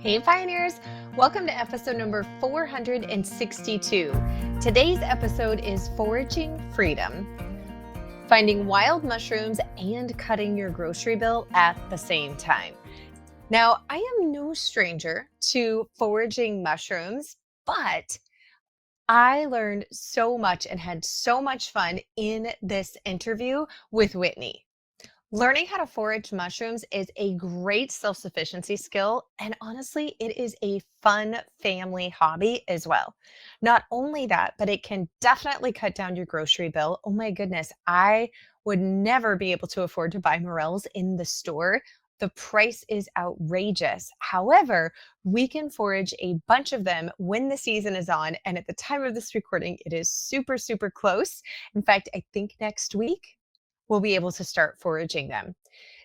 Hey Pioneers! Welcome to episode number 462. Today's episode is Foraging Freedom, finding wild mushrooms and cutting your grocery bill at the same time. Now, I am no stranger to foraging mushrooms, but I learned so much and had so much fun in this interview with Whitney. Learning how to forage mushrooms is a great self sufficiency skill, and honestly, it is a fun family hobby as well. Not only that, but it can definitely cut down your grocery bill. Oh my goodness, I would never be able to afford to buy morels in the store. The price is outrageous. However, we can forage a bunch of them when the season is on. And at the time of this recording, it is super, super close. In fact, I think next week we'll be able to start foraging them.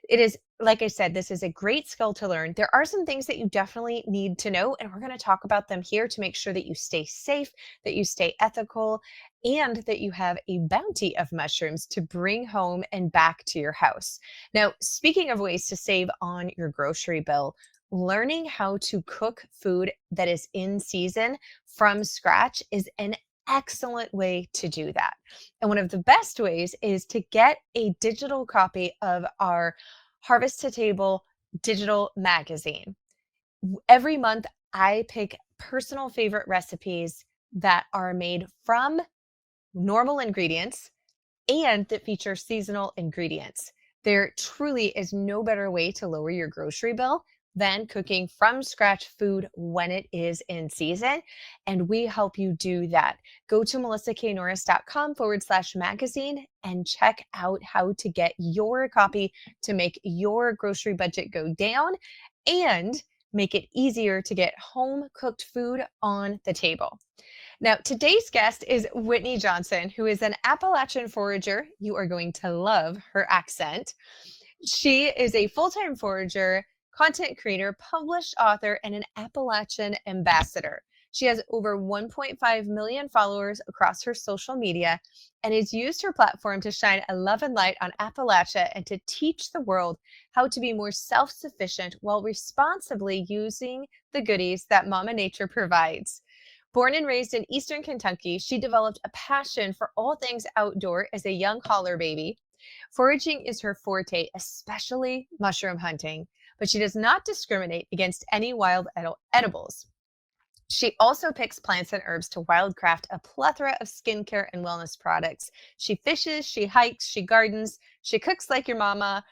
It is, like I said, this is a great skill to learn. There are some things that you definitely need to know, and we're going to talk about them here to make sure that you stay safe, that you stay ethical, and that you have a bounty of mushrooms to bring home and back to your house. Now, speaking of ways to save on your grocery bill, learning how to cook food that is in season from scratch is an excellent way to do that. And one of the best ways is to get a digital copy of our Harvest to Table digital magazine. Every month, I pick personal favorite recipes that are made from normal ingredients and that feature seasonal ingredients. There truly is no better way to lower your grocery bill than cooking from scratch food when it is in season. And we help you do that. Go to melissaknorris.com/magazine and check out how to get your copy to make your grocery budget go down and make it easier to get home cooked food on the table. Now, today's guest is Whitney Johnson, who is an Appalachian forager. You are going to love her accent. She is a full-time forager, content creator, published author, and an Appalachian ambassador. She has over 1.5 million followers across her social media and has used her platform to shine a love and light on Appalachia and to teach the world how to be more self-sufficient while responsibly using the goodies that Mama Nature provides. Born and raised in Eastern Kentucky, she developed a passion for all things outdoor as a young holler baby. Foraging is her forte, especially mushroom hunting, but she does not discriminate against any wild edibles. She also picks plants and herbs to wildcraft a plethora of skincare and wellness products. She fishes, she hikes, she gardens, she cooks like your mama.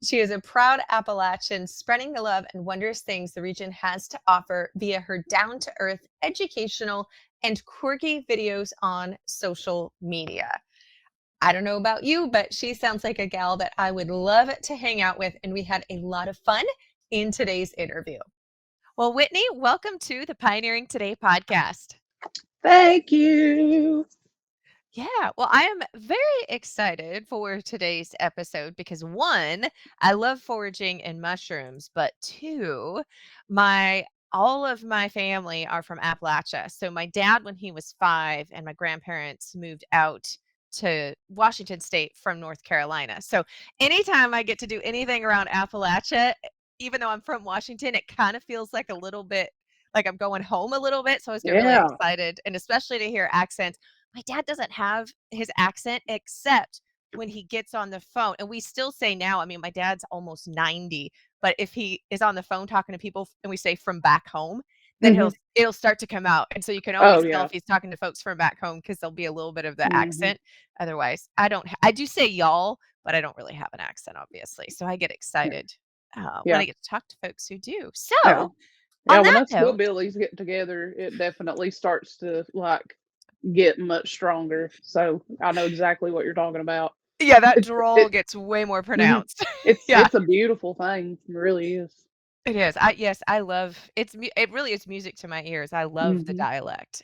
She is a proud Appalachian, spreading the love and wondrous things the region has to offer via her down-to-earth, educational, and quirky videos on social media. I don't know about you, but she sounds like a gal that I would love to hang out with, and we had a lot of fun in today's interview. Well, Whitney, welcome to the Pioneering Today podcast. Thank you. Yeah, well, I am very excited for today's episode because one, I love foraging and mushrooms, but two, my all of my family are from Appalachia. So my dad, when he was 5, and my grandparents moved out to Washington State from North Carolina. So anytime I get to do anything around Appalachia, even though I'm from Washington, it kind of feels like a little bit like I'm going home a little bit. So I always get really Yeah. excited, and especially to hear accents. My dad doesn't have his accent except when he gets on the phone. And we still say now, I mean, my dad's almost 90, but if he is on the phone talking to people and we say from back home, then Hmm. it'll start to come out. And so you can Oh, always tell yeah. if he's talking to folks from back home because there'll be a little bit of the Hmm. accent. Otherwise, I do say y'all, but I don't really have an accent, obviously. So I get Yeah. excited when Yeah. I get to talk to folks who do. Yeah. So Yeah. on When that us note, hillbillies get together, it definitely starts to get much stronger. So I know exactly what you're talking about. yeah, that It's drawl it. gets way more Mhm. pronounced. It's Yeah. it's a beautiful thing. It really is. It is. Yes, I love it really is music to my ears. I love the Hmm. dialect.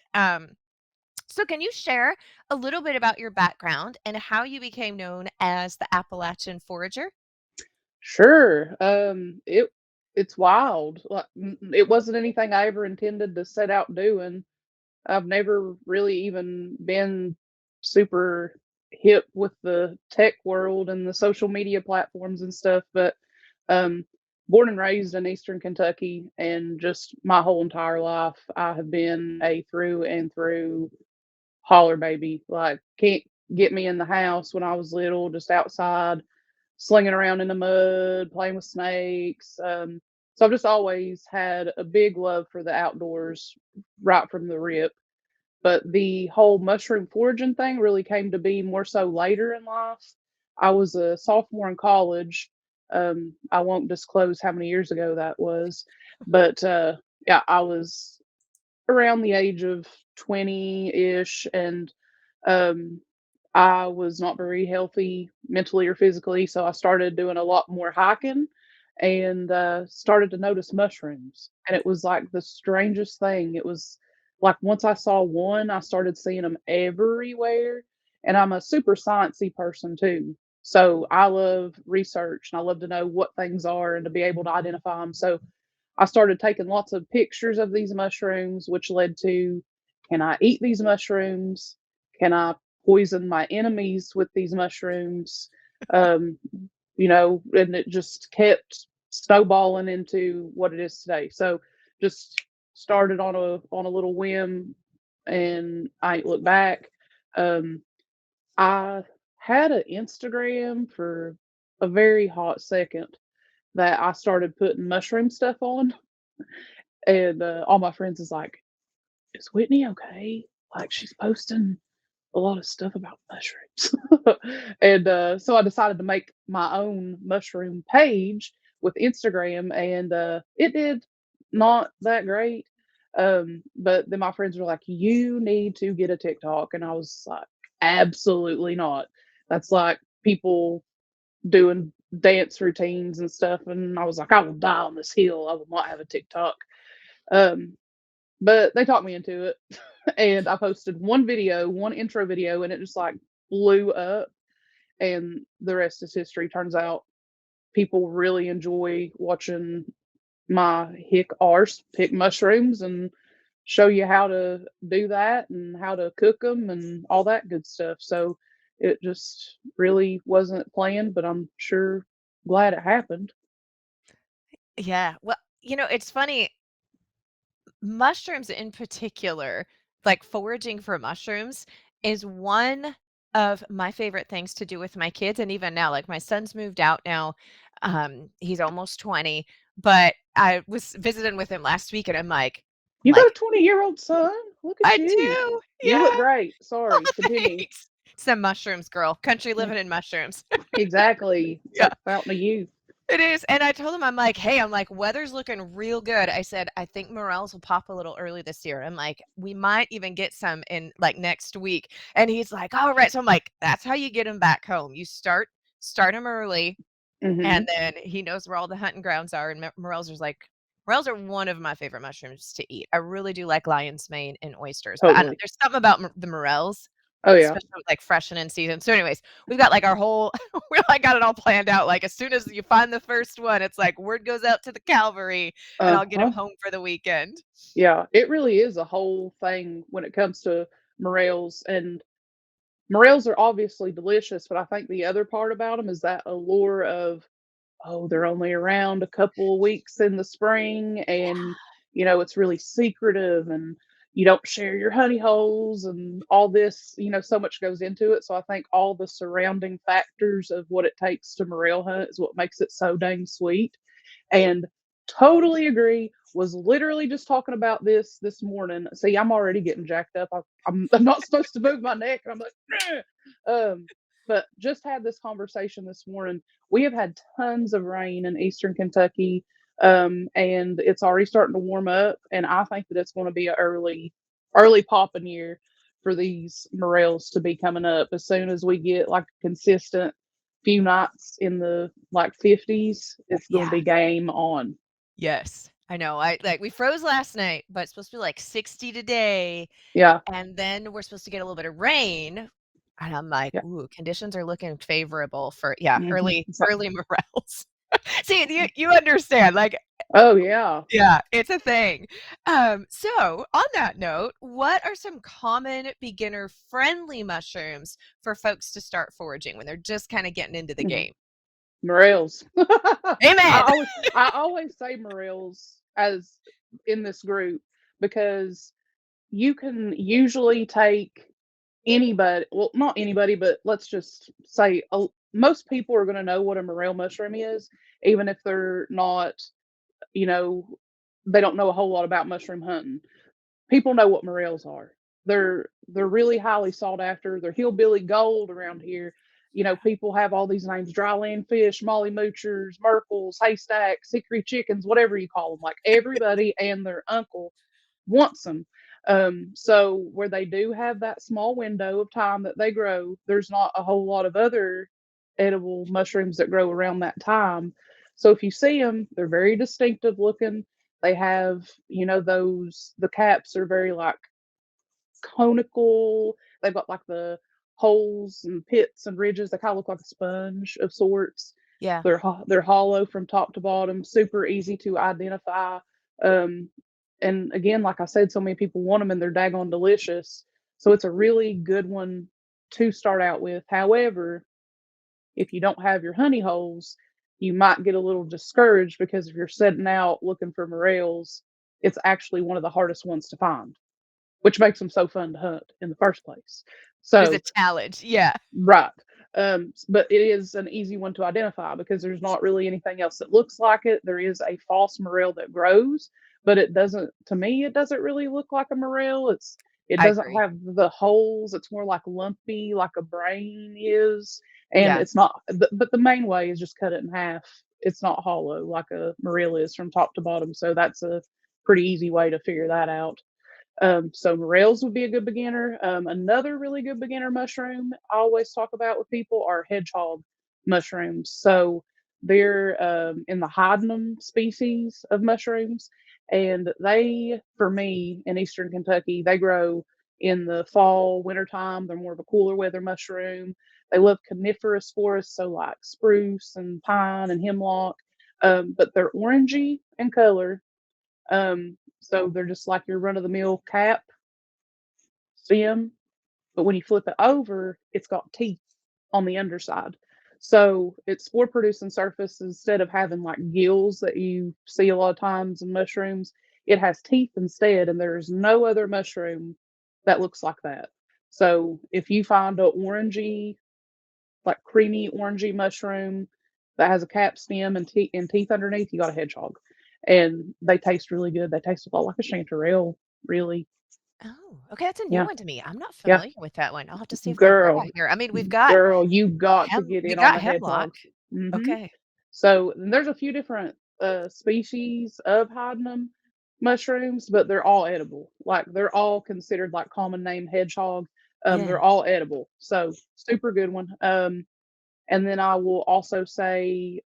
So can you share a little bit about your background and how you became known as the Appalachian forager? Sure. It's wild. It wasn't anything I ever intended to set out doing. I've never really even been super hip with the tech world and the social media platforms and stuff, but um, born and raised in Eastern Kentucky, and just my whole entire life, I have been a through and through holler baby. Like, can't get me in the house when I was little, just outside, slinging around in the mud, playing with snakes. So I've just always had a big love for the outdoors right from the rip. But the whole mushroom foraging thing really came to be more so later in life. I was a sophomore in college. I won't disclose how many years ago that was, but yeah, I was around the age of 20-ish, and um, I was not very healthy mentally or physically, so I started doing a lot more hiking and started to notice mushrooms. And it was like the strangest thing. It was like once I saw one, I started seeing them everywhere. And I'm a super sciencey person too. So I love research and I love to know what things are and to be able to identify them. So I started taking lots of pictures of these mushrooms, which led to, can I eat these mushrooms? Can I poison my enemies with these mushrooms? Um, and it just kept snowballing into what it is today. So just started on a little whim, and I ain't looked back. Um, I had an Instagram for a very hot second that I started putting mushroom stuff on, and all my friends is like, "Is Whitney okay? Like, she's posting a lot of stuff about mushrooms." And so I decided to make my own mushroom page with Instagram, and it did not that great. But then my friends were like, "You need to get a TikTok," and I was like, "Absolutely not. That's like people doing dance routines and stuff." And I was like, "I will die on this hill. I will not have a TikTok." Um, but they talked me into it, and I posted one video, one intro video, and it just like blew up. And the rest is history. Turns out people really enjoy watching my hick arse pick mushrooms and show you how to do that and how to cook them and all that good stuff. So it just really wasn't planned, but I'm sure glad it happened. Yeah. Well, it's funny. Mushrooms in particular, like foraging for mushrooms, is one of my favorite things to do with my kids. And even now, like my son's moved out now. He's almost 20, but I was visiting with him last week and I'm like, I'm You got like, a 20-year-old son? Look at I you. do. You look Yeah. great. Sorry, continue. Thanks. Some mushrooms, girl. Country Yeah, living in mushrooms. exactly. It's Yeah. like the fountain of youth. It is, and I told him, I'm like, "Hey," I'm like, "Weather's looking real good." I said, "I think morels will pop a little early this year." I'm like, "We might even get some in like next week." And he's like, "All right." So I'm like, "That's how you get him back home. You start him early, and Mhm. then he knows where all the hunting grounds are." And morels are one of my favorite mushrooms to eat. I really do like lion's mane and oysters, but Totally. there's something about the morels, Oh, yeah. especially with like fresh and in season. So, anyways, we've got like our whole we like got it all planned out. Like as soon as you find the first one, it's like word goes out to the cavalry, and I'll get him Uh-huh. home for the weekend. Yeah, it really is a whole thing when it comes to morels, and morels are obviously delicious, but I think the other part about them is that allure of, oh, they're only around a couple of weeks in the spring, and it's really secretive, and you don't share your honey holes and all this, so much goes into it. So I think all the surrounding factors of what it takes to morel hunt is what makes it so dang sweet. And totally agree. Was literally just talking about this morning. See, I'm already getting jacked up. I'm not supposed to move my neck, and I'm like, but just had this conversation this morning. We have had tons of rain in Eastern Kentucky, and it's already starting to warm up. And I think that it's going to be an early popping year for these morels to be coming up as soon as we get like a consistent few nights in the like 50s. It's going to Yeah. be game on. Yes. I know. We froze last night, but it's supposed to be like 60 today, Yeah, and then we're supposed to get a little bit of rain. And I'm like, yeah. ooh, conditions are looking favorable for yeah, early It's like, early morels. See, you understand, like oh yeah. yeah, it's a thing. So on that note, what are some common beginner-friendly mushrooms for folks to start foraging when they're just kind of getting into the Mhm. game? Morels. Amen. I always say morels as in this group because you can usually take anybody, well, not anybody, but let's just say most people are going to know what a morel mushroom is, even if they're not, you know, they don't know a whole lot about mushroom hunting. People know what morels are. They're really highly sought after. They're hillbilly gold around here. People have all these names: dryland fish, molly moochers, merkles, haystacks, hickory chickens, whatever you call them. Like everybody and their uncle wants them. So where they do have that small window of time that they grow, there's not a whole lot of other edible mushrooms that grow around that time. So if you see them, they're very distinctive looking. They have, the caps are very like conical. They've got like the holes and pits and ridges. They kind of look like a sponge of sorts. Yeah. They're hollow from top to bottom, super easy to identify. Um, and again, like I said, so many people want them and they're daggone delicious. So it's a really good one to start out with. However, if you don't have your honey holes, you might get a little discouraged because if you're setting out looking for morels, it's actually one of the hardest ones to find, which makes them so fun to hunt in the first place. It is a So, challenge. Yeah. right. But it is an easy one to identify because there's not really anything else that looks like it. There is a false morel that grows, but it doesn't, to me, it doesn't really look like a morel. It I doesn't agree. have the holes. It's more like lumpy, like a brain is. And Yeah. it's not, but the main way is just cut it in half. It's not hollow like a morel is from top to bottom. So that's a pretty easy way to figure that out. So morels would be a good beginner. Another really good beginner mushroom I always talk about with people are hedgehog mushrooms. So they're in the hydenum species of mushrooms, and they, for me, in eastern Kentucky, they grow in the fall, wintertime. They're more of a cooler weather mushroom. They love coniferous forests, so like spruce and pine and hemlock. But they're orangey in color, so they're just like your run of the mill cap stem, but when you flip it over, it's got teeth on the underside. So its spore producing surface, instead of having like gills that you see a lot of times in mushrooms, it has teeth instead, and there's no other mushroom that looks like that. So if you find a orangey, like creamy orangey mushroom that has a cap stem and teeth underneath, you got a hedgehog. And they taste really good. They taste a lot like a chanterelle, really. Oh, okay, that's a new Yeah, one to me. I'm not yeah. familiar with that one. I'll have to see if they grow out Girl, here. I mean, we've got you got to get we in on got the hemlock. hedgehog. Mhm. Okay. So, and there's a few different, species of Hydenum mushrooms, but they're all edible. Like, they're all considered, like, common name hedgehog. Yeah. They're all edible, so super good one. And then I will also say,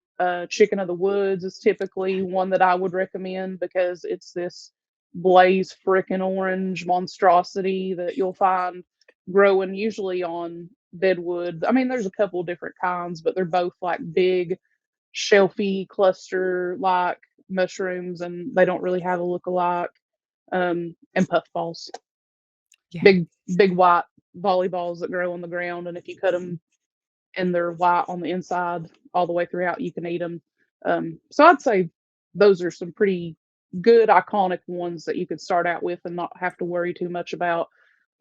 chicken of the woods is typically one that I would recommend because it's this blaze frickin' orange monstrosity that you'll find growing usually on deadwood. I mean, there's a couple different kinds, but they're both like big, shelfy, cluster like mushrooms, and they don't really have a look-alike. And puffballs, Yeah. big, big white volleyballs that grow on the ground, and if you cut them and they're white on the inside all the way throughout. You can eat them. So I'd say those are some pretty good iconic ones that you could start out with and not have to worry too much about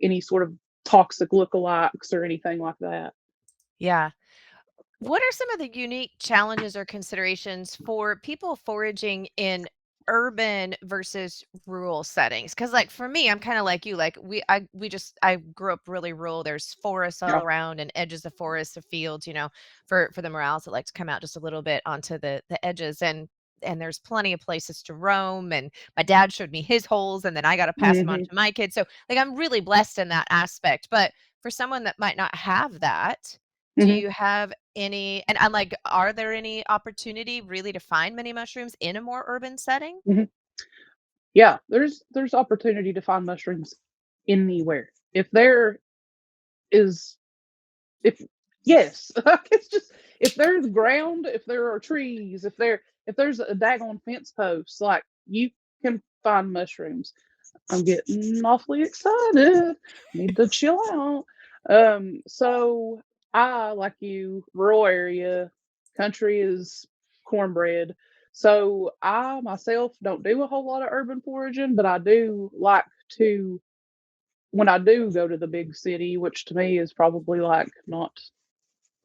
any sort of toxic lookalikes or anything like that. Yeah. What are some of the unique challenges or considerations for people foraging in urban versus rural settings? Because, like, for me, I'm kind of like you. Like, I grew up really rural. There's forests all Yeah. around and edges of forests, of fields. For the morels that like to come out just a little bit onto the edges, and there's plenty of places to roam. And my dad showed me his holes, and then I got to pass them on Hmm. to my kids. So, like, I'm really blessed in that aspect. But for someone that might not have that, do Hmm. you have any, and I'm like, are there any opportunity really to find many mushrooms in a more urban setting? Hmm. Yeah, there's opportunity to find mushrooms anywhere. If there is, if yes, it's just if there's ground, if there are trees, if there's a daggone fence post, like you can find mushrooms. I'm getting awfully excited. Need to chill out. So I, like you, rural area. country is cornbread. So I myself don't do a whole lot of urban foraging, but I do like to, when I do go to the big city, which to me is probably like not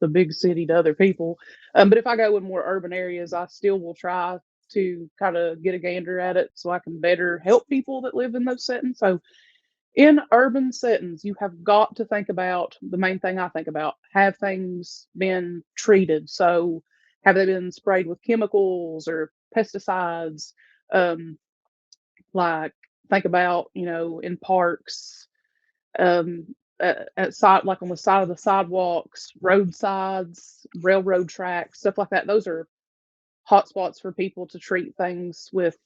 the big city to other people. But if I go in more urban areas, I still will try to kind of get a gander at it so I can better help people that live in those settings. So in urban settings, you have got to think about the main thing I think about: have things been treated? So have they been sprayed with chemicals or pesticides? Um, like think about, in parks, at side, like on the side of the sidewalks, roadsides, railroad tracks, stuff like that. Those are hotspots for people to treat things with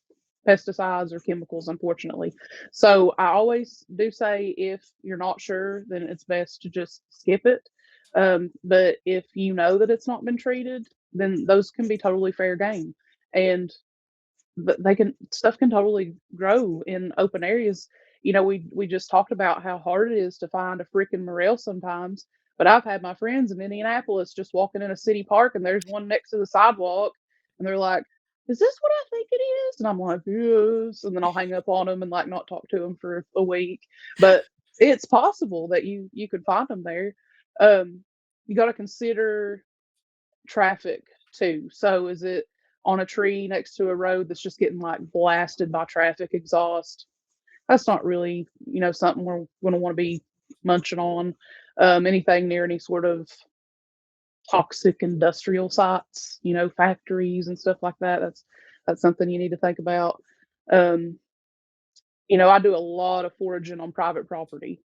pesticides or chemicals, unfortunately. So I always do say, if you're not sure, then it's best to just skip it. But if you know that it's not been treated, then those can be totally fair game. And but they can stuff can totally grow in open areas. We just talked about how hard it is to find a freaking morel sometimes, but I've had my friends in Indianapolis just walking in a city park and there's one next to the sidewalk, and they're like, "Is this what I think it is?" And I'm like, "Yes," and then I'll hang up on them and like not talk to them for a week. But it's possible that you could find them there. You got to consider traffic too. So is it on a tree next to a road that's just getting like blasted by traffic exhaust? That's not really, something we're going to want to be munching on. Anything near any sort of toxic industrial sites, factories and stuff like that. That's something you need to think about. Um, I do a lot of foraging on private property.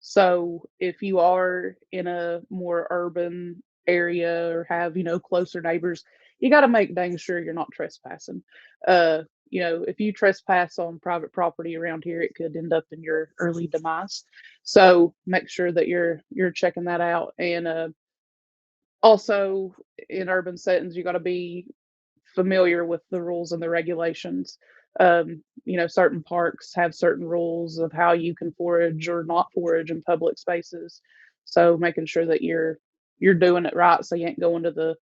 So if you are in a more urban area or have, closer neighbors, you got to make dang sure you're not trespassing. If you trespass on private property around here, it could end up in your early demise. So make sure that you're checking that out. And also in urban settings, you got to be familiar with the rules and the regulations. Certain parks have certain rules of how you can forage or not forage in public spaces. So making sure that you're doing it right, so you ain't going to the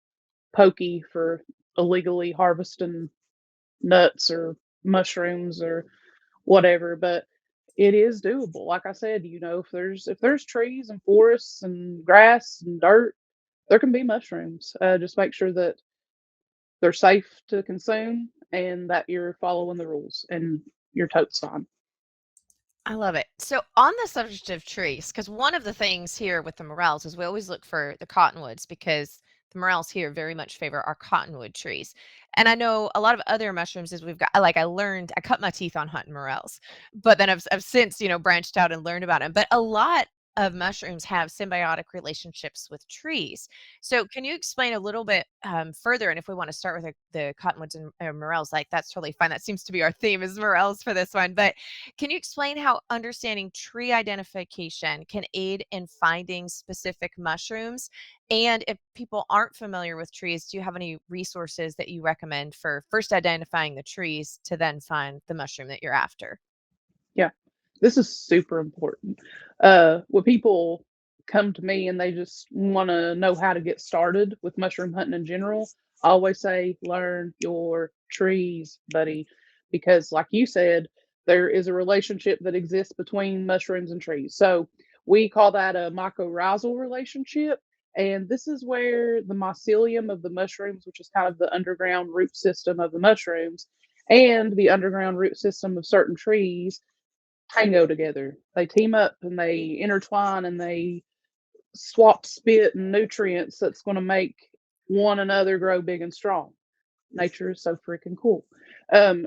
pokey for illegally harvesting nuts or mushrooms or whatever. But it is doable. Like I said, if there's trees and forests and grass and dirt, there can be mushrooms. Just make sure that they're safe to consume and that you're following the rules, and your tote's fine. I love it. So on the subject of trees, because one of the things here with the morels is we always look for the cottonwoods because the morels here very much favor our cottonwood trees. And I know a lot of other mushrooms is we've got, like I learned, I cut my teeth on hunting morels, but then I've since, branched out and learned about them. But a lot of mushrooms have symbiotic relationships with trees. So can you explain a little bit further? And if we want to start with the cottonwoods and morels, like that's totally fine. That seems to be our theme is morels for this one. But can you explain how understanding tree identification can aid in finding specific mushrooms? And if people aren't familiar with trees, do you have any resources that you recommend for first identifying the trees to then find the mushroom that you're after? Yeah, this is super important. When people come to me and they just want to know how to get started with mushroom hunting in general, I always say, learn your trees, buddy, because like you said, there is a relationship that exists between mushrooms and trees. So we call that a mycorrhizal relationship. And this is where the mycelium of the mushrooms, which is kind of the underground root system of the mushrooms, and the underground root system of certain trees tango together. They team up and they intertwine and they swap spit and nutrients that's going to make one another grow big and strong. Nature is so freaking cool.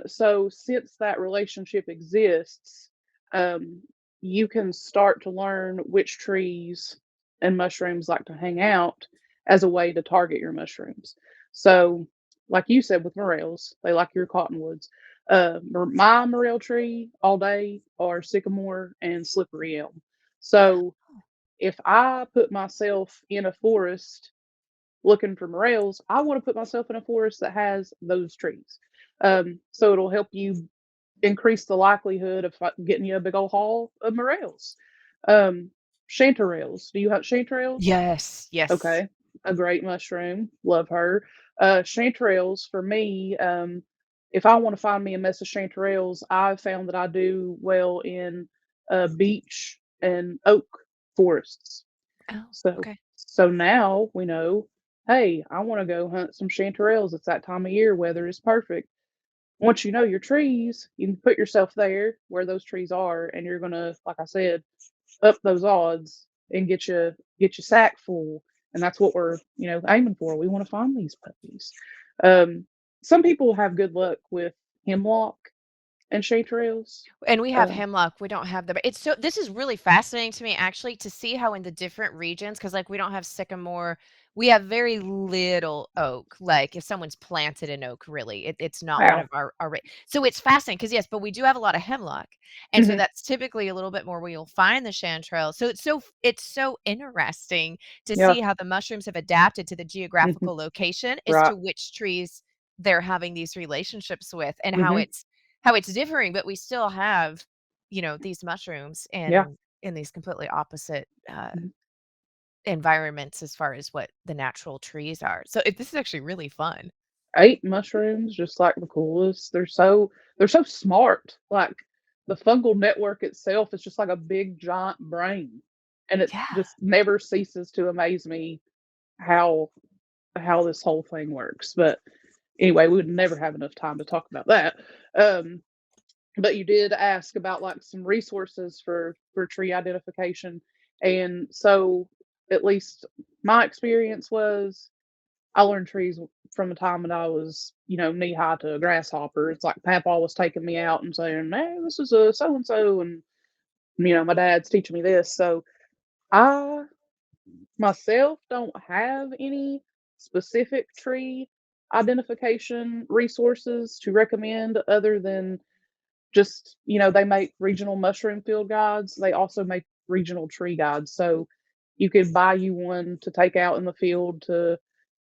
So since that relationship exists, um, you can start to learn which trees and mushrooms like to hang out as a way to target your mushrooms. So, like you said with morels, they like your cottonwoods. My morel tree all day are sycamore and slippery elm. So if I put myself in a forest looking for morels, I want to put myself in a forest that has those trees. So it'll help you increase the likelihood of getting you a big old haul of morels. Um, Chanterelles. Do you hunt chanterelles? Yes, yes. Okay. a great mushroom. Love her. Chanterelles for me, if I want to find me a mess of chanterelles, I've found that I do well in beech and oak forests. Oh, So okay. so now we know, hey, I want to go hunt some chanterelles. It's that time of year, weather is perfect. Once you know your trees, you can put yourself there where those trees are, and you're gonna, like I said, up those odds and get your sack full. And that's what we're, aiming for. We want to find these puppies. Um, some people have good luck with hemlock and chanterelles. And we have Um, hemlock, we don't have the it's so this is really fascinating to me actually to see how in the different regions, because like we don't have sycamore, we have very little oak. Like if someone's planted an oak, really, it's not one wow. of our so it's fascinating because yes, but we do have a lot of hemlock. And so Hmm. that's typically a little bit more where you'll find the chanterelle. So it's so interesting to Yeah. see how the mushrooms have adapted to the Hmm. geographical location as Right. to which trees they're having these relationships with and Hmm. how it's differing, but we still have, these mushrooms Yeah. in these completely opposite, Mhm. environments as far as what the natural trees are. So this is actually really fun. Ate mushrooms just like the coolest. They're so smart. Like the fungal network itself is just like a big giant brain. And it Yeah. just never ceases to amaze me how this whole thing works. But anyway, we would never have enough time to talk about that. Um, but you did ask about like some resources for tree identification, and so at least my experience was I learned trees from the time that I was, knee high to a grasshopper. It's like Papa was taking me out and saying, "Hey, this is a so and so," and my dad's teaching me this. So I myself don't have any specific tree identification resources to recommend other than just, they make regional mushroom field guides. They also make regional tree guides. So you could buy you one to take out in the field to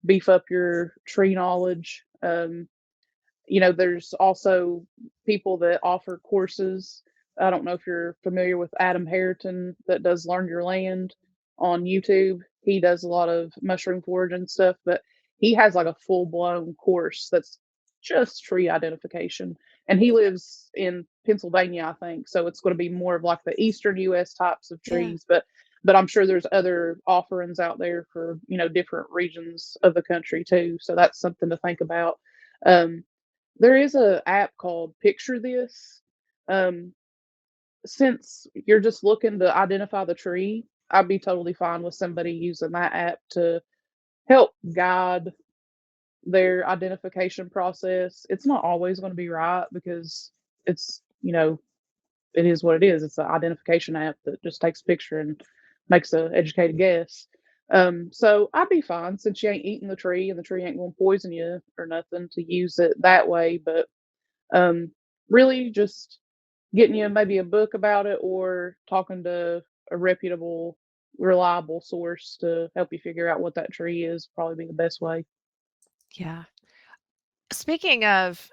beef up your tree knowledge. There's also people that offer courses. I don't know if you're familiar with Adam Harriton that does Learn Your Land on YouTube. He does a lot of mushroom foraging stuff, but he has like a full blown course that's just tree identification. And he lives in Pennsylvania, I think. So it's going to be more of like the eastern US types of Yeah. trees, but I'm sure there's other offerings out there for, different regions of the country too. So that's something to think about. Um, there is a app called Picture This. Um, since you're just looking to identify the tree, I'd be totally fine with somebody using that app to help guide their identification process. It's not always going to be right because it's, it is what it is. It's an identification app that just takes a picture and makes an educated guess. So I'd be fine since you ain't eating the tree and the tree ain't going to poison you or nothing to use it that way. But um, really, just getting you maybe a book about it or talking to a reputable, reliable source to help you figure out what that tree is probably be the best way. Yeah. Speaking of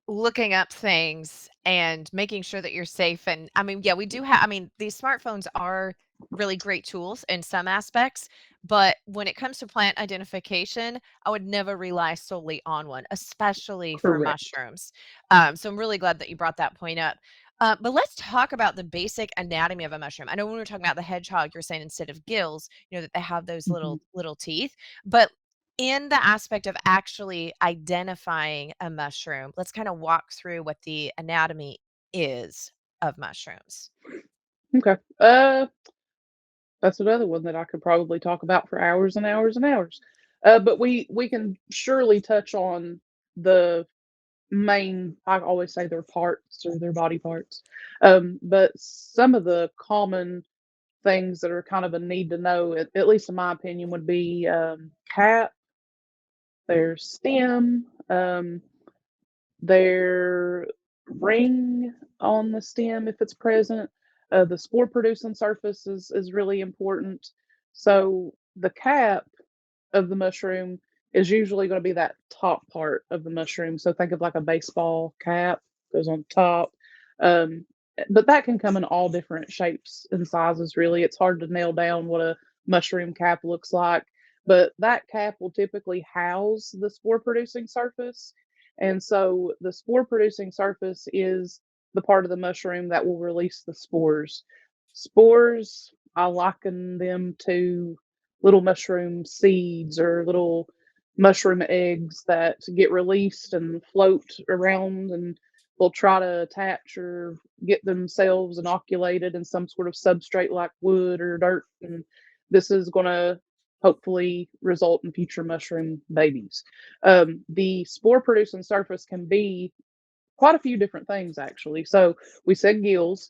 looking up things and making sure that you're safe, and I mean, yeah, we do have I mean, these smartphones are really great tools in some aspects, but when it comes to plant identification, I would never rely solely on one, especially for Correct. mushrooms. So I'm really glad that you brought that point up. But let's talk about the basic anatomy of a mushroom. I know when we were talking about the hedgehog, you're saying instead of gills, that they have those Mhm. little teeth, but in the aspect of actually identifying a mushroom, let's kind of walk through what the anatomy is of mushrooms. Okay. That's another one that I could probably talk about for hours and hours and hours. But we can surely touch on the main. I always say their parts or their body parts. But some of the common things that are kind of a need to know, at least in my opinion, would be cap, their stem, their ring on the stem if it's present. The spore producing surface is really important. So the cap of the mushroom is usually going to be that top part of the mushroom. So think of like a baseball cap goes on top. Um, but that can come in all different shapes and sizes, really. It's hard to nail down what a mushroom cap looks like. but that cap will typically house the spore producing surface. And so the spore producing surface is the part of the mushroom that will release the spores. Spores, I liken them to little mushroom seeds or little mushroom eggs that get released and float around, and they'll try to attach or get themselves inoculated in some sort of substrate like wood or dirt. And this is going to hopefully result in future mushroom babies. The spore producing surface can be quite a few different things, actually. So we said gills.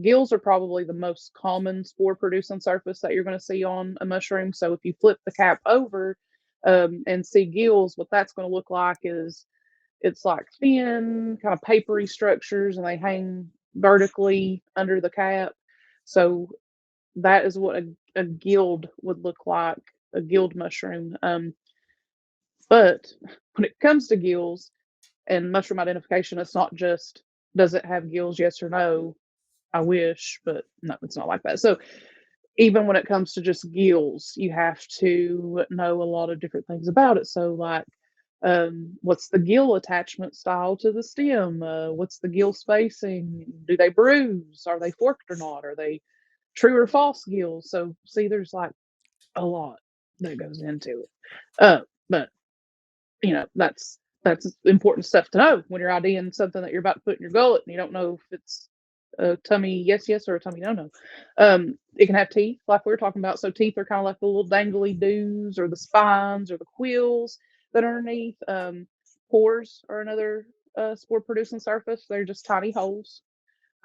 Gills are probably the most common spore producing surface that you're going to see on a mushroom. So if you flip the cap over and see gills, what that's going to look like is it's like thin, kind of papery structures, and they hang vertically under the cap. So that is what a guild would look like, a guild mushroom. But when it comes to gills and mushroom identification, it's not just does it have gills, yes or no. I wish, but no, it's not like that. So even when it comes to just gills, you have to know a lot of different things about it. So like what's the gill attachment style to the stem? What's the gill spacing? Do they bruise? Are they forked or not? Are they true or false gills? So see, there's like a lot that goes into it. But that's important stuff to know when you're IDing something that you're about to put in your gullet and you don't know if it's a tummy yes yes or a tummy no no. It can have teeth like we were talking about. So teeth are kind of like the little dangly doos or the spines or the quills that are underneath. Pores are another spore producing surface. They're just tiny holes.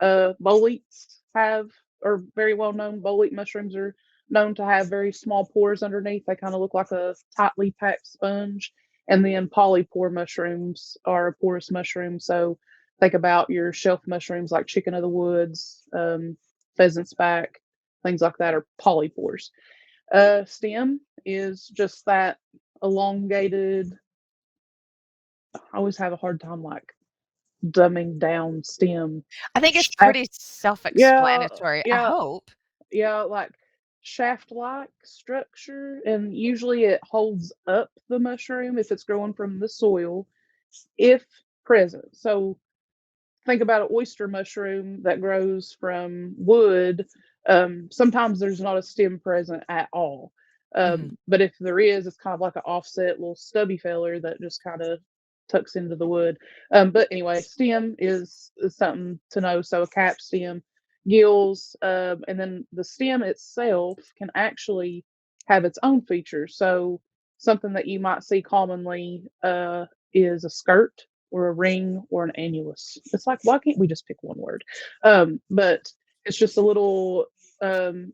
Boletes have, are very well known. Bolete mushrooms are known to have very small pores underneath. They kind of look like a tightly packed sponge. And then polypore mushrooms are a porous mushroom. So think about your shelf mushrooms like chicken of the woods, pheasant's back, things like that are polypores. Stem is just that elongated. I always have a hard time like dumbing down stem. I think it's Shaft, pretty yeah, self-explanatory, I yeah, hope. yeah, like shaft-like structure, and usually it holds up the mushroom if it's growing from the soil, if present. So think about an oyster mushroom that grows from wood. Sometimes there's not a stem present at all. Mhm. But if there is, it's kind of like an offset little stubby feller that just kind of tucks into the wood. But anyway, stem is something to know. So a cap stem, gills, and then the stem itself can actually have its own features. So something that you might see commonly is a skirt or a ring or an annulus. It's like, why can't we just pick one word? But it's just a little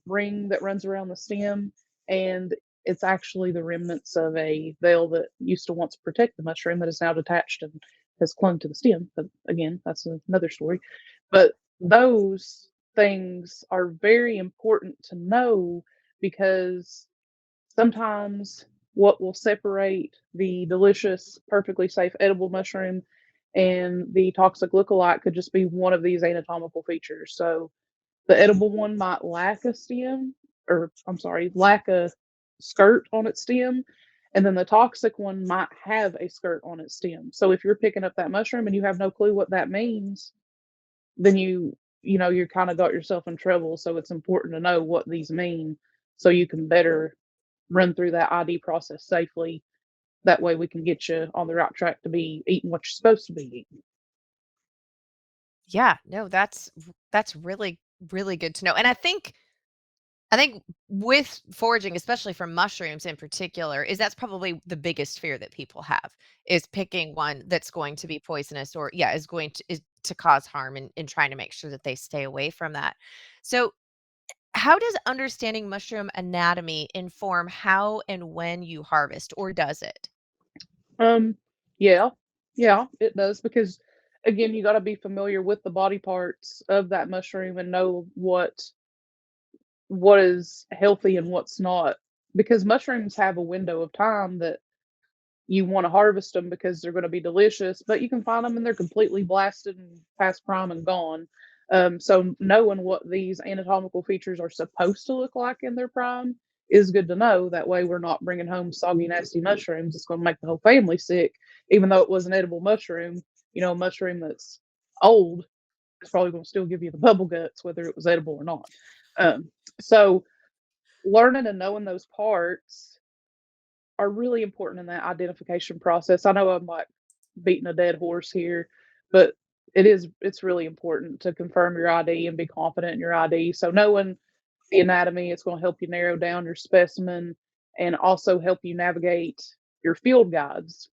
ring that runs around the stem, and it's actually the remnants of a veil that used to once protect the mushroom that is now detached and has clung to the stem. But again, that's another story. But those things are very important to know because sometimes what will separate the delicious, perfectly safe edible mushroom and the toxic lookalike could just be one of these anatomical features. So the edible one might lack a stem, or I'm sorry, lack a skirt on its stem, and then the toxic one might have a skirt on its stem. So if you're picking up that mushroom and you have no clue what that means, then you're kind of got yourself in trouble. So it's important to know what these mean so you can better run through that ID process safely. That way we can get you on the right track to be eating what you're supposed to be eating. Yeah, no, that's really, really good to know, and I think with foraging, especially for mushrooms in particular, is that's probably the biggest fear that people have, is picking one that's going to be poisonous or, yeah, is to cause harm and trying to make sure that they stay away from that. So, how does understanding mushroom anatomy inform how and when you harvest, or does it? Um, yeah, yeah, it does because again, you got to be familiar with the body parts of that mushroom and know what is healthy and what's not. Because mushrooms have a window of time that you want to harvest them because they're going to be delicious, but you can find them and they're completely blasted and past prime and gone. So knowing what these anatomical features are supposed to look like in their prime is good to know. That way, we're not bringing home soggy, nasty mushrooms. It's going to make the whole family sick, even though it was an edible mushroom. A mushroom that's old is probably going to still give you the bubble guts, whether it was edible or not. Um, so, learning and knowing those parts are really important in that identification process. I know I'm like beating a dead horse here, but it's really important to confirm your ID and be confident in your ID. So knowing the anatomy, it's going to help you narrow down your specimen and also help you navigate your field guides.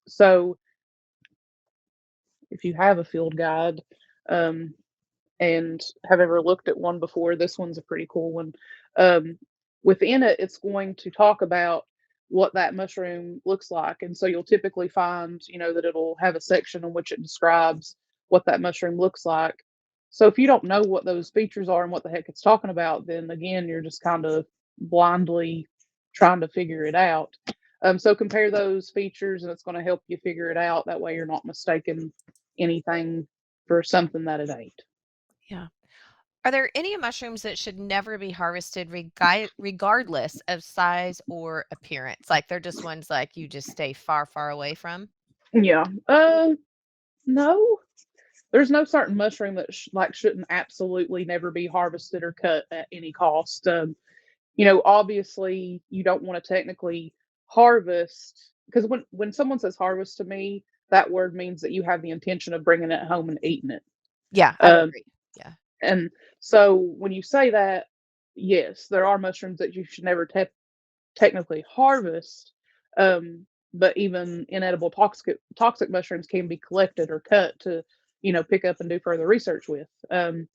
So if you have a field guide, um, and have ever looked at one before, this one's a pretty cool one. Um, Within it, it's going to talk about what that mushroom looks like. And so you'll typically find, that it'll have a section in which it describes what that mushroom looks like. So if you don't know what those features are and what the heck it's talking about, then again, you're just kind of blindly trying to figure it out. So compare those features and it's going to help you figure it out. That way you're not mistaken anything for something that it ain't. Yeah. Are there any mushrooms that should never be harvested regardless of size or appearance? Like they're just ones like you just stay far, far away from? Yeah. No. There's no certain mushroom that shouldn't absolutely never be harvested or cut at any cost. Obviously you don't want to technically harvest because when someone says harvest to me, that word means that you have the intention of bringing it home and eating it. Yeah, I would Um, agree. Yeah. and so when you say that, yes, there are mushrooms that you should never technically harvest, but even inedible toxic mushrooms can be collected or cut to, pick up and do further research with. I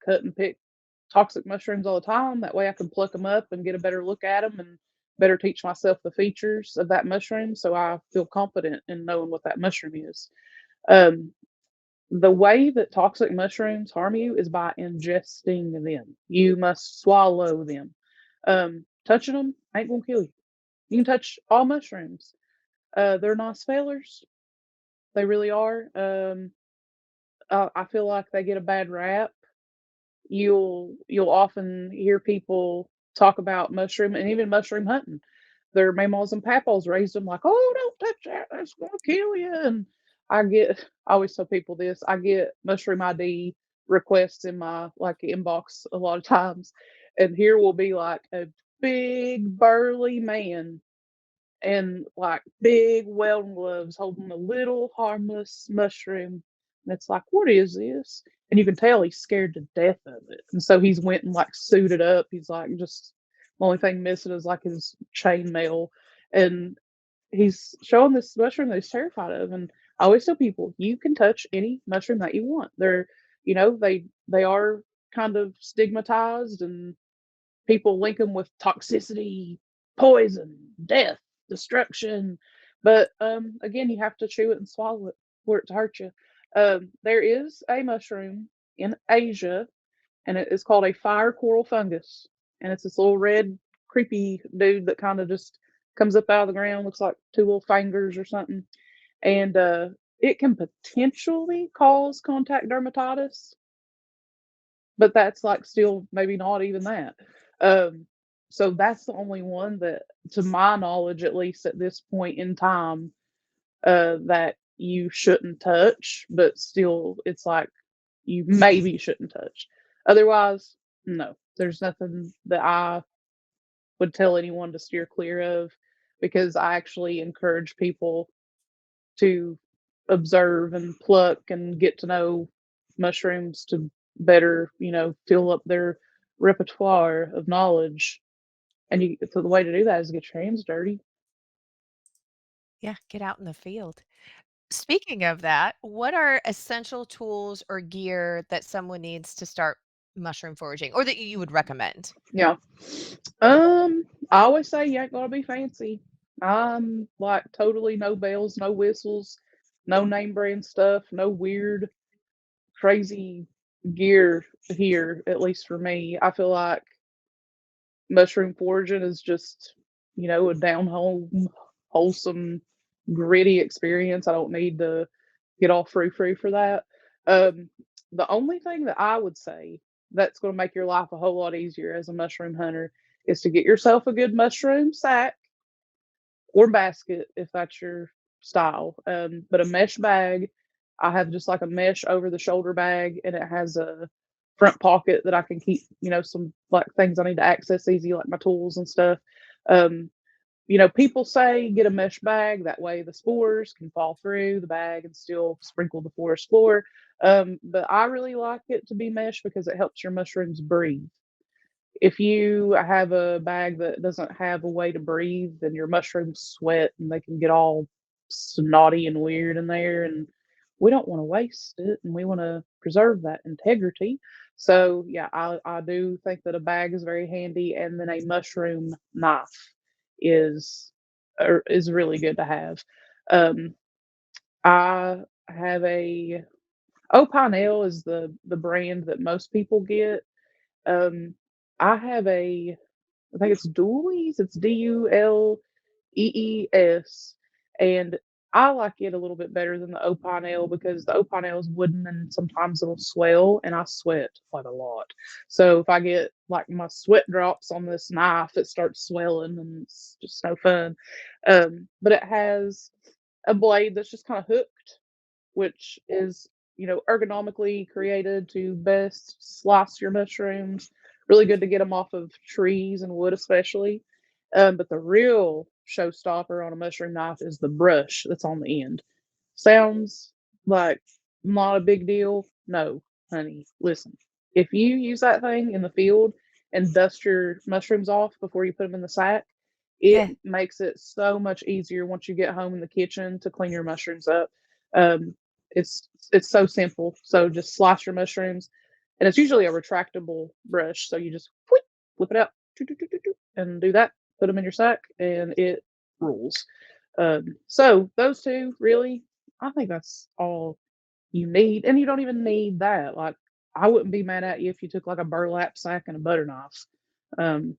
cut and pick toxic mushrooms all the time. That way I can pluck them up and get a better look at them and better teach myself the features of that mushroom so I feel confident in knowing what that mushroom is. Um, the way that toxic mushrooms harm you is by ingesting them. You must swallow them. Touching them ain't gonna kill you. You can touch all mushrooms. They're nice fellers. They really are. I feel like they get a bad rap. You'll often hear people talk about mushroom and even mushroom hunting. Their mamas and papas raised them like, "Oh, don't touch that. That's gonna kill you." And I always tell people this. I get mushroom ID requests in my like inbox a lot of times, and here will be like a big burly man and like big welding gloves holding a little harmless mushroom. And it's like, what is this? And you can tell he's scared to death of it. And so he's went and like suited up. He's like, just the only thing missing is like his chainmail. And he's showing this mushroom that he's terrified of. And I always tell people, you can touch any mushroom that you want. They are kind of stigmatized and people link them with toxicity, poison, death, destruction. But again, you have to chew it and swallow it for it to hurt you. There is a mushroom in Asia, and it is called a fire coral fungus. And it's this little red, creepy dude that kind of just comes up out of the ground, looks like two little fingers or something. And it can potentially cause contact dermatitis, but that's like still maybe not even that. Um, so that's the only one that, to my knowledge, at least at this point in time, that you shouldn't touch, but still, it's like you maybe shouldn't touch. Otherwise, no, there's nothing that I would tell anyone to steer clear of because I actually encourage people to observe and pluck and get to know mushrooms to better, fill up their repertoire of knowledge. And so the way to do that is get your hands dirty. Yeah, get out in the field. Speaking of that, what are essential tools or gear that someone needs to start mushroom foraging or that you would recommend? Yeah. I always say you ain't gonna be fancy. I'm like totally no bells, no whistles, no name brand stuff, no weird, crazy gear here, at least for me. I feel like mushroom foraging is just, a down home, wholesome, gritty experience. I don't need to get all frou-frou for that. Um, the only thing that I would say that's going to make your life a whole lot easier as a mushroom hunter is to get yourself a good mushroom sack or basket if that's your style. But a mesh bag, I have just like a mesh over the shoulder bag, and it has a front pocket that I can keep, some like things I need to access easy, like my tools and stuff. Um, people say get a mesh bag. That way the spores can fall through the bag and still sprinkle the forest floor. But I really like it to be mesh because it helps your mushrooms breathe. If you have a bag that doesn't have a way to breathe, then your mushrooms sweat and they can get all snotty and weird in there. And we don't want to waste it and we want to preserve that integrity. So, yeah, I do think that a bag is very handy. And then a mushroom knife is is really good to have. Um, I have a Opinel is the brand that most people get. I have I think it's Dulees. It's Dulees, and I like it a little bit better than the Opinel because the Opinel is wooden and sometimes it'll swell, and I sweat quite a lot. So if I get like my sweat drops on this knife, it starts swelling, and it's just no fun. But it has a blade that's just kind of hooked, which is, ergonomically created to best slice your mushrooms. Really good to get them off of trees and wood, especially. But the real showstopper on a mushroom knife is the brush that's on the end. Sounds like not a big deal. No, honey, listen. If you use that thing in the field and dust your mushrooms off before you put them in the sack, it Yeah. makes it so much easier once you get home in the kitchen to clean your mushrooms up. Um, it's so simple. So just slice your mushrooms, and it's usually a retractable brush. So you just flip it out, and do that. Put them in your sack, and it rules. So those two really, I think that's all you need, and you don't even need that. Like I wouldn't be mad at you if you took like a burlap sack and a butter knife. Um,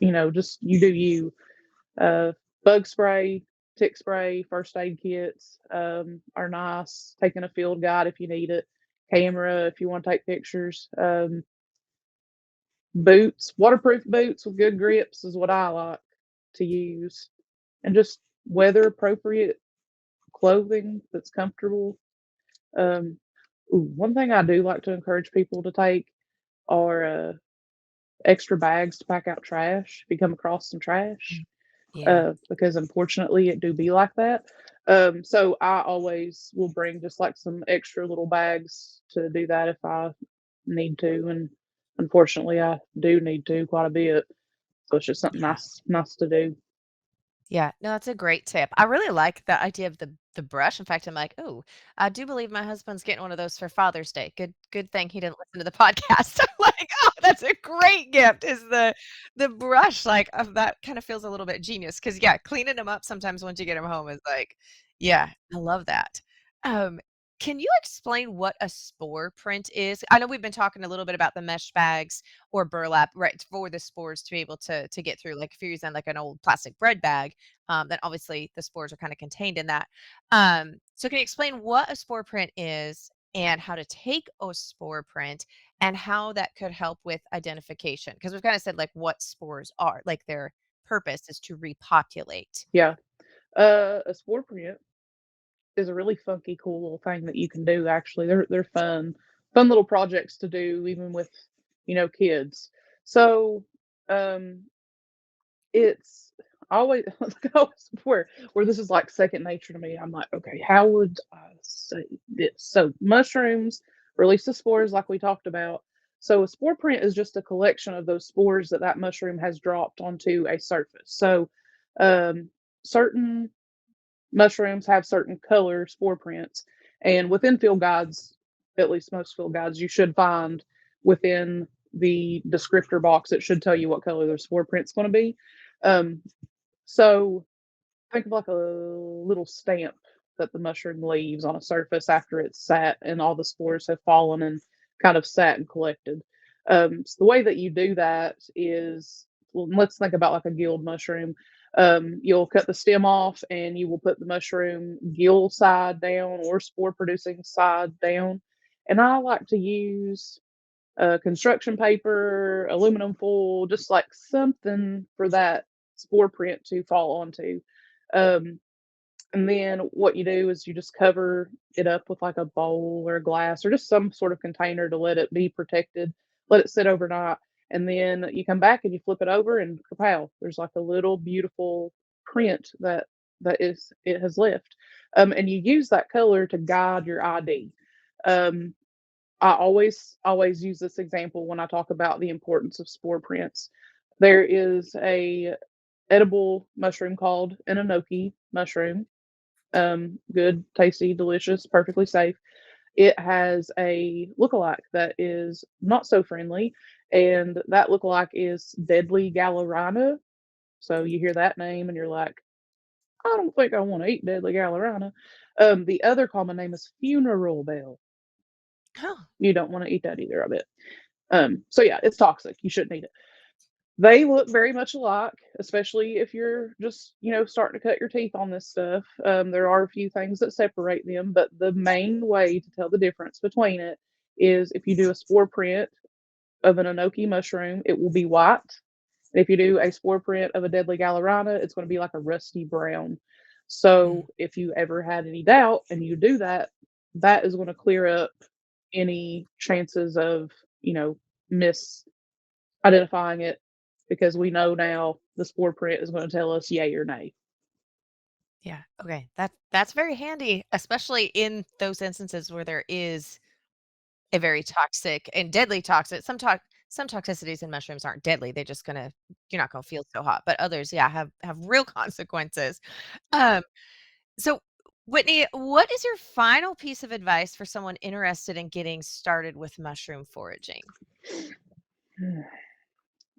just you do you. Uh, Bug spray, tick spray, first aid kits are nice. Taking a field guide if you need it, camera if you want to take pictures. Boots, waterproof boots with good grips is what I like to use, and just weather appropriate clothing that's comfortable. Um, One thing I do like to encourage people to take are extra bags to pack out trash if you come across some trash. Mm. Yeah. Because unfortunately it do be like that. So I always will bring just like some extra little bags to do that if I need to, and unfortunately I do need to quite a bit. So it's just something Yeah. nice to do. Yeah, no, that's a great tip. I really like the idea of the brush. In fact, I'm like, "Oh, I do believe my husband's getting one of those for Father's Day. Good thing he didn't listen to the podcast." I'm like, "Oh, that's a great gift." Is the brush like that kind of feels a little bit genius because yeah, cleaning them up sometimes once you get them home is like, yeah, I love that. Um, can you explain what a spore print is? I know we've been talking a little bit about the mesh bags or burlap, right, for the spores to be able to get through. Like if you're using like an old plastic bread bag, then obviously the spores are kind of contained in that. So can you explain what a spore print is and how to take a spore print and how that could help with identification? Because we've kind of said like what spores are, like their purpose is to repopulate. Yeah. A spore print is a really funky, cool little thing that you can do. Actually, they're fun little projects to do, even with kids. So um, it's always like always where this is like second nature to me. I'm like, okay, how would I say this? So mushrooms release the spores, like we talked about. So a spore print is just a collection of those spores that mushroom has dropped onto a surface. So um, certain mushrooms have certain color spore prints, and within field guides, at least most field guides, you should find within the descriptor box, it should tell you what color the spore print's going to be. Um, so think of like a little stamp that the mushroom leaves on a surface after it's sat and all the spores have fallen and kind of sat and collected. So the way that you do that is, well, let's think about like a gilled mushroom. You'll cut the stem off and you will put the mushroom gill side down or spore producing side down. And I like to use construction paper, aluminum foil, just like something for that spore print to fall onto. Um, and then what you do is you just cover it up with like a bowl or a glass or just some sort of container to let it be protected, let it sit overnight. And then you come back and you flip it over and kapow, there's like a little beautiful print that it has left. And you use that color to guide your ID. Um, I always use this example when I talk about the importance of spore prints. There is a edible mushroom called an enoki mushroom. Good, tasty, delicious, perfectly safe. It has a lookalike that is not so friendly, and that lookalike is deadly Gallerina. So you hear that name and you're like, I don't think I want to eat deadly Gallerina. The other common name is funeral bell. Oh, You don't want to eat that either, I bet. So yeah, it's toxic. You shouldn't eat it. They look very much alike, especially if you're just, starting to cut your teeth on this stuff. There are a few things that separate them, but the main way to tell the difference between it is if you do a spore print of an enoki mushroom, it will be white. And if you do a spore print of a deadly Gallerina, it's going to be like a rusty brown. mm, So if you ever had any doubt and you do that, that is going to clear up any chances of, you know, misidentifying it because we know now the spore print is going to tell us yay or nay. yeah. Okay. That's very handy, especially in those instances where there is a very toxic and deadly toxic. Some toxicities in mushrooms aren't deadly. They're just gonna you're not gonna feel so hot. But others, yeah, have real consequences. Um, so Whitney, what is your final piece of advice for someone interested in getting started with mushroom foraging?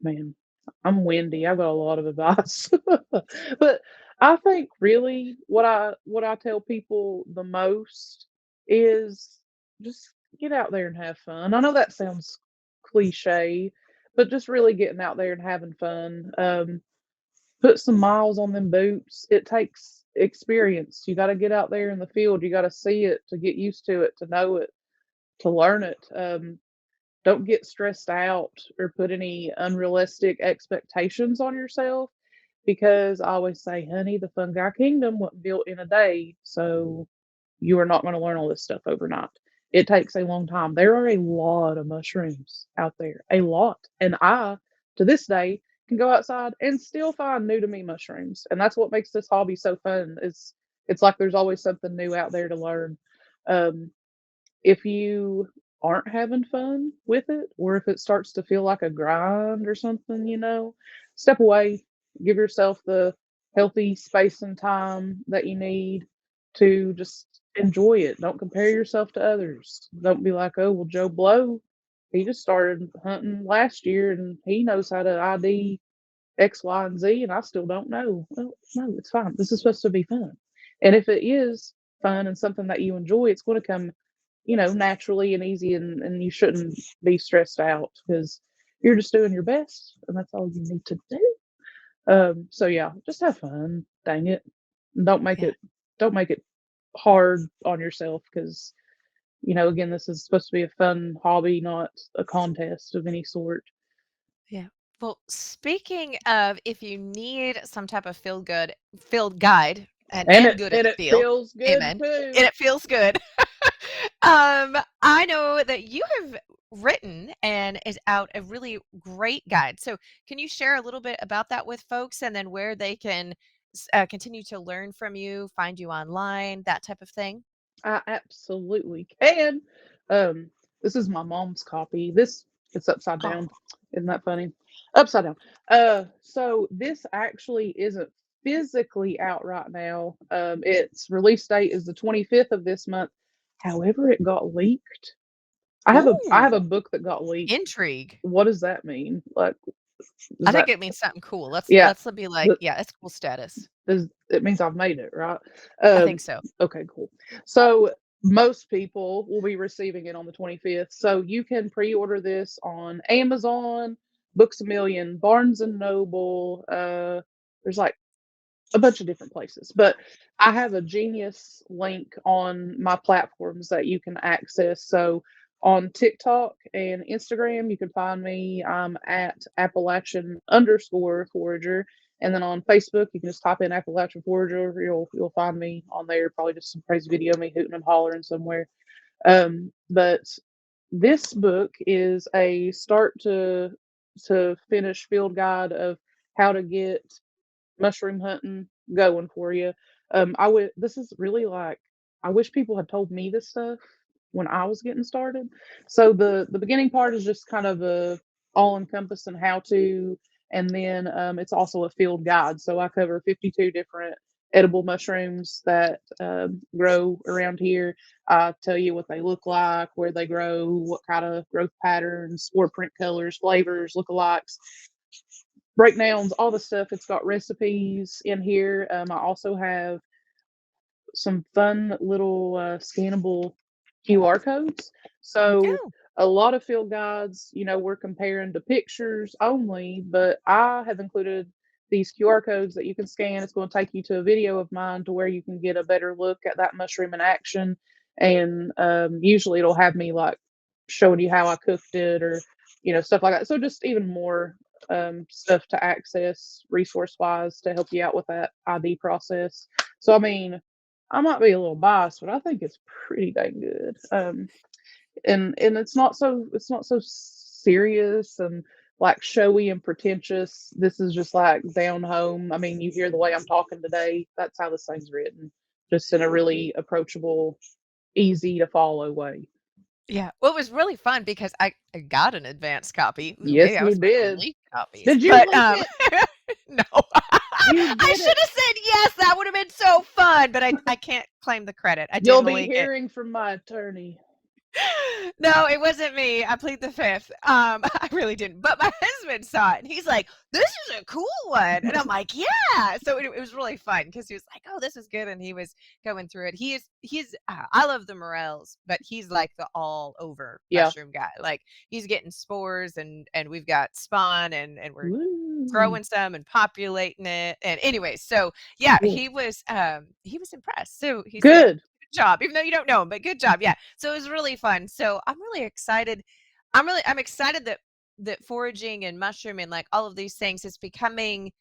Man, I'm windy. I've got a lot of advice. But I think really what I tell people the most is just get out there and have fun. I know that sounds cliche, but just really getting out there and having fun. Put some miles on them boots. It takes experience. You got to get out there in the field. You got to see it to get used to it, to know it, to learn it. Don't get stressed out or put any unrealistic expectations on yourself because I always say, honey, the fungi kingdom wasn't built in a day. So you are not going to learn all this stuff overnight. It takes a long time. There are a lot of mushrooms out there, a lot. And I, to this day, can go outside and still find new to me mushrooms. And that's what makes this hobby so fun. It's like there's always something new out there to learn. Um, if you aren't having fun with it, or if it starts to feel like a grind or something, step away, give yourself the healthy space and time that you need to just enjoy it. Don't compare yourself to others. Don't be like, oh, well, Joe Blow, he just started hunting last year and he knows how to ID X, Y, and Z, and I still don't know. Well, no, it's fine. This is supposed to be fun. And if it is fun and something that you enjoy, it's going to come, naturally and easy, and you shouldn't be stressed out because you're just doing your best, and that's all you need to do. So yeah, just have fun. Dang it. And Yeah. don't make it hard on yourself because, again, this is supposed to be a fun hobby, not a contest of any sort. Yeah. Well, speaking of if you need some type of field guide and good at And the it feel, feels good amen. too. And it feels good. I know that you have written and is out a really great guide. So can you share a little bit about that with folks and then where they can continue to learn from you, find you online, that type of thing? I absolutely can. Um, this is my mom's copy. This it's upside down. Oh, Isn't that funny? Upside down. So this actually isn't physically out right now. Its release date is the 25th of this month. However, it got leaked. I have a ooh, book that got leaked. intrigue. What does that mean? Like, I does think that? it means something cool. Yeah. Let's be like, The, yeah, it's cool status. does it means I've made it, right? I think Um, so. okay, cool. So most people will be receiving it on the 25th. So you can pre-order this on Amazon, Books a Million, Barnes and Noble. There's like a bunch of different places, but I have a genius link on my platforms that you can access. So On TikTok and Instagram, you can find me. I'm at Appalachian_forager. And then on Facebook, you can just type in Appalachian Forager. You'll find me on there. Probably just some crazy video of me hooting and hollering somewhere. But this book is a start to finish field guide of how to get mushroom hunting going for you. I would. This is really like I wish people had told me this stuff when I was getting started. So the beginning part is just kind of a all encompassing how to, and then it's also a field guide. So I cover 52 different edible mushrooms that grow around here. I tell you what they look like, where they grow, what kind of growth patterns, spore print colors, flavors, lookalikes, breakdowns, all the stuff. It's got recipes in here. I also have some fun little scannable QR codes. So Oh, a lot of field guides, we're comparing to pictures only, but I have included these QR codes that you can scan. It's going to take you to a video of mine to where you can get a better look at that mushroom in action. And usually it'll have me like showing you how I cooked it or, stuff like that. So just even more stuff to access resource wise to help you out with that ID process. So, I mean, I might be a little biased, but I think it's pretty dang good. And it's not so serious and like showy and pretentious. This is just like down home. I mean, you hear the way I'm talking today. That's how this thing's written, just in a really approachable, easy to follow way. yeah. Well, it was really fun because I got an advanced copy. Ooh, Yes, maybe I you was supposed to did. leak copies, Did you but leak it? no. You I did should it. have said yes. That would have been so fun, but I can't claim the credit. I You'll didn't be leak it. hearing from my attorney. No, it wasn't me. I plead the fifth. I really didn't. But my husband saw it and he's like, "This is a cool one." And I'm like, "Yeah." So it was really fun because he was like, "Oh, this is good." And he was going through it. He's I love the morels, but he's like the all over Yeah. mushroom guy. Like he's getting spores and we've got spawn and we're Woo. growing some and populating it. And anyway, so yeah, Cool. he was impressed. So he said, Good. "Good job," even though you don't know him, but good job. Yeah. So it was really fun. So I'm really excited. I'm excited that foraging and mushrooming, like all of these things, is becoming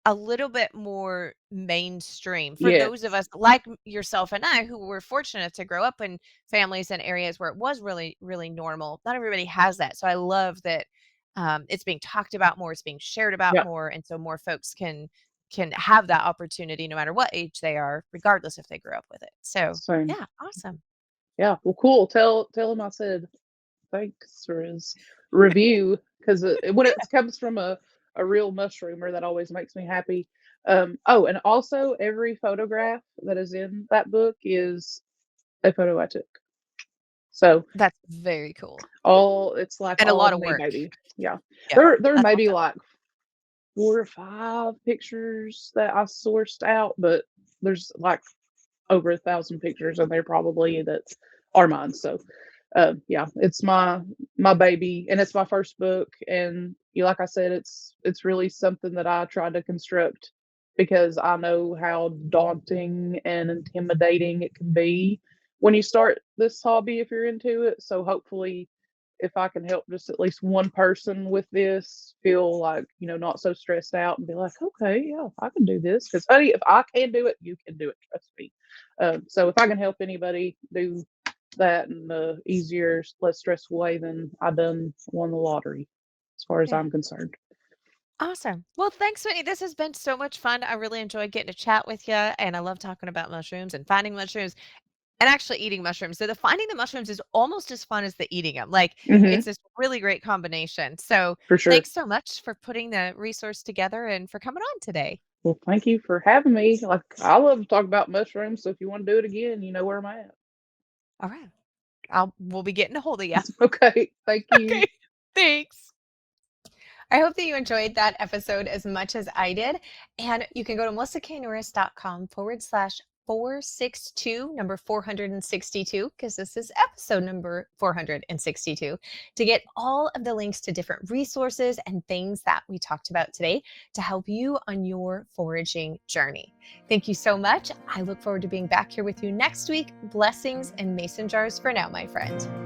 a little bit more mainstream for those of Yes. us like yourself and I who were fortunate to grow up in families and areas where it was really, really normal. Not everybody has that. So I love that it's being talked about more, it's being shared about Yeah. more, and so more folks can have that opportunity no matter what age they are, regardless if they grew up with it. So Same. yeah, awesome. Yeah. Well, cool. Tell him I said thanks for his review because when it comes from a real mushroomer, that always makes me happy. Oh, and also every photograph that is in that book is a photo I took. So That's very cool all it's like and a all lot of me, work. baby. Yeah. Yeah, There that's may be awesome. like 4 or 5 pictures that I sourced out, but there's like over 1,000 pictures in there probably that are mine. So yeah, it's my baby, and it's my first book. And like I said, it's really something that I tried to construct because I know how daunting and intimidating it can be when you start this hobby if you're into it. So hopefully, if I can help just at least one person with this feel like not so stressed out and be like, okay, yeah, I can do this. Because honey, if I can do it, you can do it. Trust me. So if I can help anybody do that in a easier, less stressful way, then I done won the lottery, as far as Yeah. I'm concerned. Awesome. Well, thanks, Whitney. This has been so much fun. I really enjoyed getting to chat with you, and I love talking about mushrooms and finding mushrooms and actually eating mushrooms. So the finding the mushrooms is almost as fun as the eating them. Like it's Hmm. this really great combination. So For sure. thanks so much for putting the resource together and for coming on today. Well, thank you for having me. Like I love to talk about mushrooms, so if you want to do it again, you know where I'm at. All right. We'll be getting a hold of you. Okay. Thank Okay. you. Thanks. I hope that you enjoyed that episode as much as I did. And you can go to melissaknorris.com/462, number 462, because this is episode number 462, to get all of the links to different resources and things that we talked about today to help you on your foraging journey. Thank you so much. I look forward to being back here with you next week. Blessings and mason jars for now, my friend.